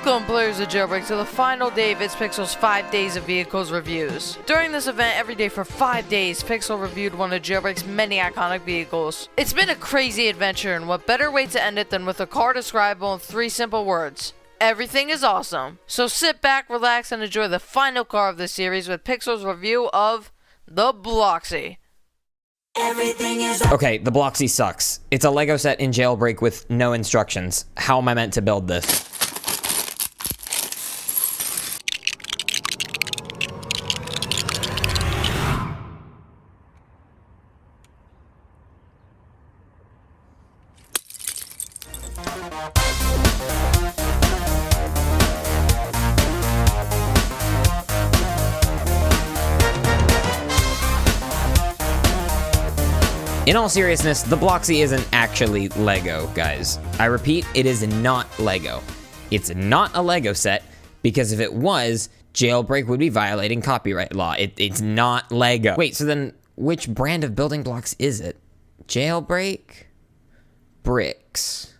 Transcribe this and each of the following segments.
Welcome, players of Jailbreak, to the final day of Pixel's 5 days of vehicles reviews. During this event, every day for 5 days, Pixel reviewed one of Jailbreak's many iconic vehicles. It's been a crazy adventure, and what better way to end it than with a car describable in 3 simple words: everything is awesome. So sit back, relax, and enjoy the final car of this series with Pixel's review of the Bloxy. Okay, the Bloxy sucks. It's a Lego set in Jailbreak with no instructions. How am I meant to build this? In all seriousness, the Bloxy isn't actually Lego, guys. I repeat, it is not Lego. It's not a Lego set, because if it was, Jailbreak would be violating copyright law. It's not Lego. Wait, so then which brand of building blocks is it? Jailbreak? Bricks.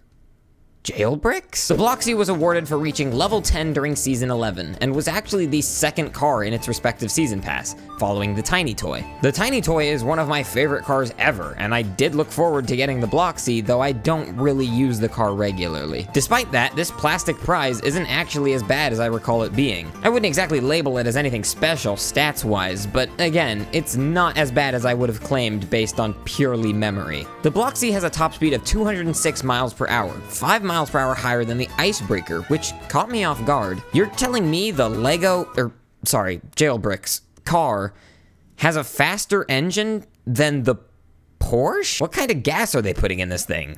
Jailbricks? The Bloxy was awarded for reaching level 10 during Season 11, and was actually the second car in its respective Season Pass, following the Tiny Toy. The Tiny Toy is one of my favorite cars ever, and I did look forward to getting the Bloxy, though I don't really use the car regularly. Despite that, this plastic prize isn't actually as bad as I recall it being. I wouldn't exactly label it as anything special stats-wise, but again, it's not as bad as I would have claimed based on purely memory. The Bloxy has a top speed of 206 miles per hour, 5 miles per hour higher than the Icebreaker, which caught me off guard. You're telling me the Jailbreak's car has a faster engine than the Porsche? What kind of gas are they putting in this thing?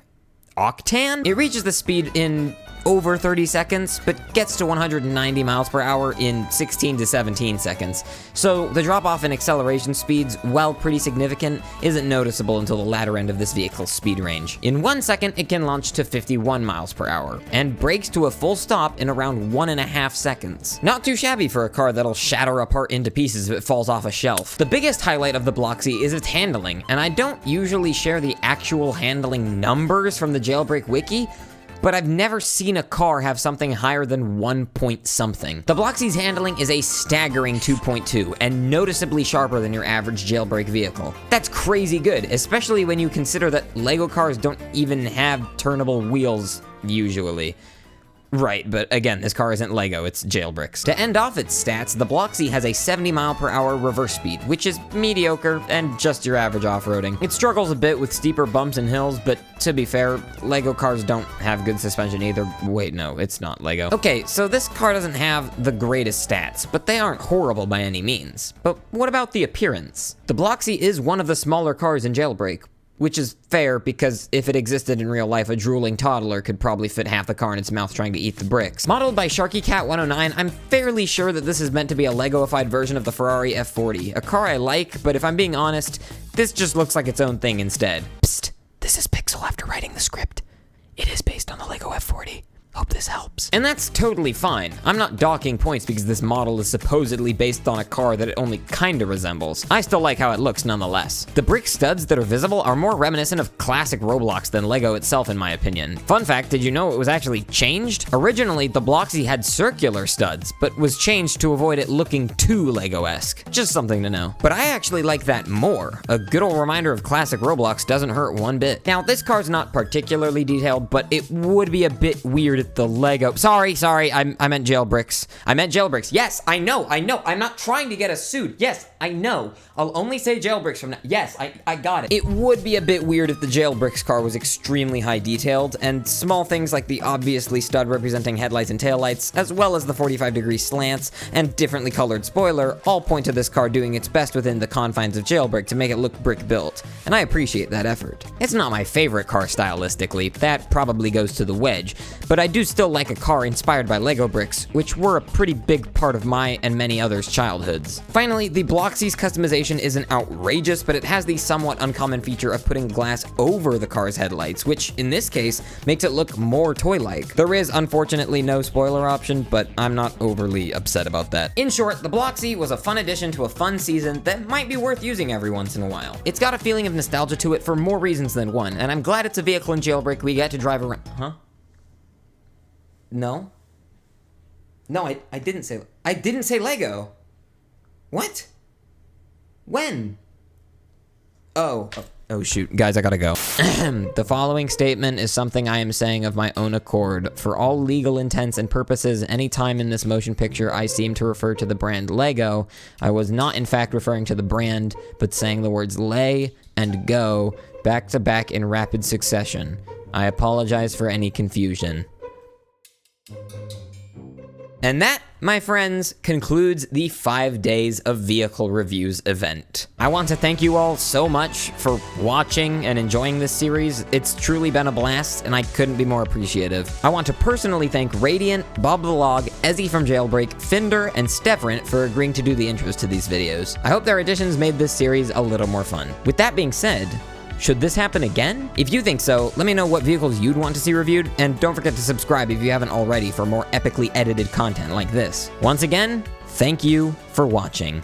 Octane? It reaches the speed in over 30 seconds, but gets to 190 miles per hour in 16 to 17 seconds. So the drop off in acceleration speeds, while pretty significant, isn't noticeable until the latter end of this vehicle's speed range. In 1 second, it can launch to 51 miles per hour, and brakes to a full stop in around 1.5 seconds. Not too shabby for a car that'll shatter apart into pieces if it falls off a shelf. The biggest highlight of the Bloxy is its handling, and I don't usually share the actual handling numbers from the Jailbreak wiki, but I've never seen a car have something higher than 1 point something. The Bloxy's handling is a staggering 2.2 and noticeably sharper than your average Jailbreak vehicle. That's crazy good, especially when you consider that Lego cars don't even have turnable wheels usually. Right, but again, this car isn't Lego, it's Jailbreaks. To end off its stats, the Bloxy has a 70 mile per hour reverse speed, which is mediocre and just your average off-roading. It struggles a bit with steeper bumps and hills, but to be fair, Lego cars don't have good suspension either. Wait, no, it's not Lego. Okay, so this car doesn't have the greatest stats, but they aren't horrible by any means. But what about the appearance? The Bloxy is one of the smaller cars in Jailbreak, which is fair because if it existed in real life, a drooling toddler could probably fit half the car in its mouth trying to eat the bricks. Modeled by Sharky Cat 109, I'm fairly sure that this is meant to be a Lego-ified version of the Ferrari F40, a car I like, but if I'm being honest, this just looks like its own thing instead. Psst, this is Pixel after writing the script. It is based on the Lego F40. Hope this helps. And that's totally fine. I'm not docking points because this model is supposedly based on a car that it only kinda resembles. I still like how it looks nonetheless. The brick studs that are visible are more reminiscent of classic Roblox than Lego itself in my opinion. Fun fact, did you know it was actually changed? Originally, the Bloxy had circular studs, but was changed to avoid it looking too Lego-esque. Just something to know. But I actually like that more. A good old reminder of classic Roblox doesn't hurt one bit. Now, this car's not particularly detailed, but it would be a bit weird the Lego. Sorry, I meant Jailbricks. I meant Jailbricks. Yes, I know. I'm not trying to get us sued. Yes, I know. I'll only say Jailbricks from now. Yes, I got it. It would be a bit weird if the Jailbricks car was extremely high detailed, and small things like the obviously stud representing headlights and taillights, as well as the 45-degree slants and differently colored spoiler, all point to this car doing its best within the confines of Jailbreak to make it look brick built, and I appreciate that effort. It's not my favorite car stylistically, that probably goes to the wedge, but I do still like a car inspired by Lego bricks, which were a pretty big part of my and many others' childhoods. Finally, the Bloxy's customization isn't outrageous, but it has the somewhat uncommon feature of putting glass over the car's headlights, which in this case makes it look more toy-like. There is unfortunately no spoiler option, but I'm not overly upset about that. In short, the Bloxy was a fun addition to a fun season that might be worth using every once in a while. It's got a feeling of nostalgia to it for more reasons than one, and I'm glad it's a vehicle in Jailbreak we get to drive around. Huh? No? No, I didn't say Lego. What? When? Oh shoot. Guys, I gotta go. The following statement is something I am saying of my own accord. For all legal intents and purposes, any time in this motion picture I seem to refer to the brand Lego, I was not in fact referring to the brand, but saying the words lay and go back to back in rapid succession. I apologize for any confusion. And that, my friends, concludes the 5 days of vehicle reviews event. I want to thank you all so much for watching and enjoying this series. It's truly been a blast, and I couldn't be more appreciative. I want to personally thank Radiant, Bob the Log, Ezzy from Jailbreak, Finder, and Stevrant for agreeing to do the intros to these videos. I hope their additions made this series a little more fun. With that being said, should this happen again? If you think so, let me know what vehicles you'd want to see reviewed, and don't forget to subscribe if you haven't already for more epically edited content like this. Once again, thank you for watching.